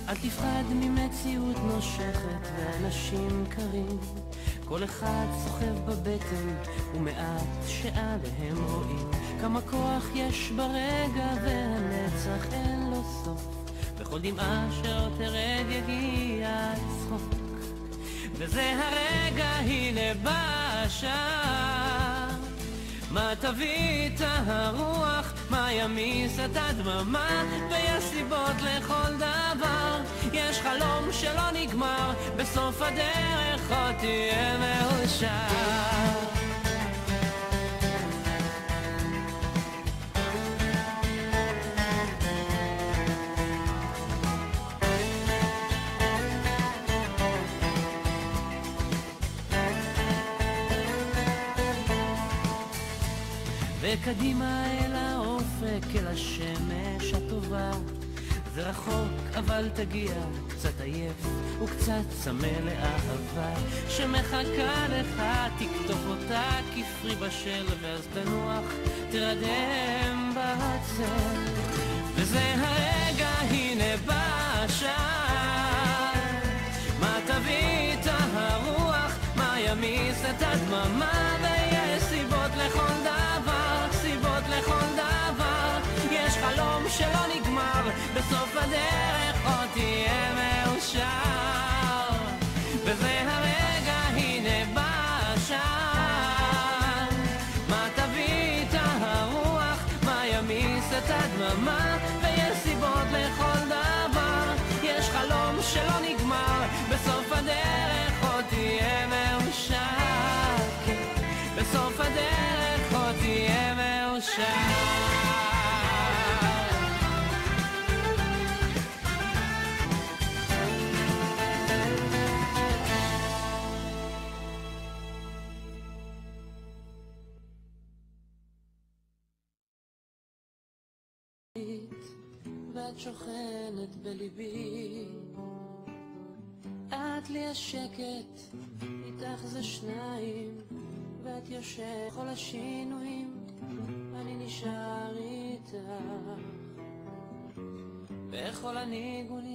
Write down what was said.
אל תפחד ממציאות נושכת ואנשים קרים, כל אחד סוחב בבטן ומעט שעליהם רואים כמה כוח יש ברגע והנצח אין לו סוף, בכל דמעה שעוד תרד יגיע צחוק, וזה הרגע הנה בא השעה, מה תביא את הרוח, מה ימיס את הדממה, ויש סיבות לכל דבר, יש חלום שלא נגמר, בסוף הדרך עוד תהיה מאושר. וקדימה אל האופק, אל השמש הטובה, זה רחוק אבל תגיע, קצת עייף וקצת צמא לאהבה שמחכה לך, תקטוף אותה כפרי בשל, ואז תנוח תרדם בצל, וזה הרגע הנה בא השעה, מה תביא את הרוח, מה ימיס את הדממה, ויש סיבות לכל דבר, סיבות לכל דבר, יש חלום שלא נגמר, בסוף הדרך עוד תהיה מאושר, וזה הרגע הנה בא השעה, מה תביא את הרוח, מה ימיס את הדממה, ויש סיבות לכל דבר, יש חלום שלא נגמר, בסוף הדרך עוד תהיה מאושר, בסוף הדרך עוד תהיה מאושר. ואת שוכנת בליבי, את לי השקט, איתך זה שניים, ואת יושב כל השינויים, אני נשאר איתך בכל הניגונים.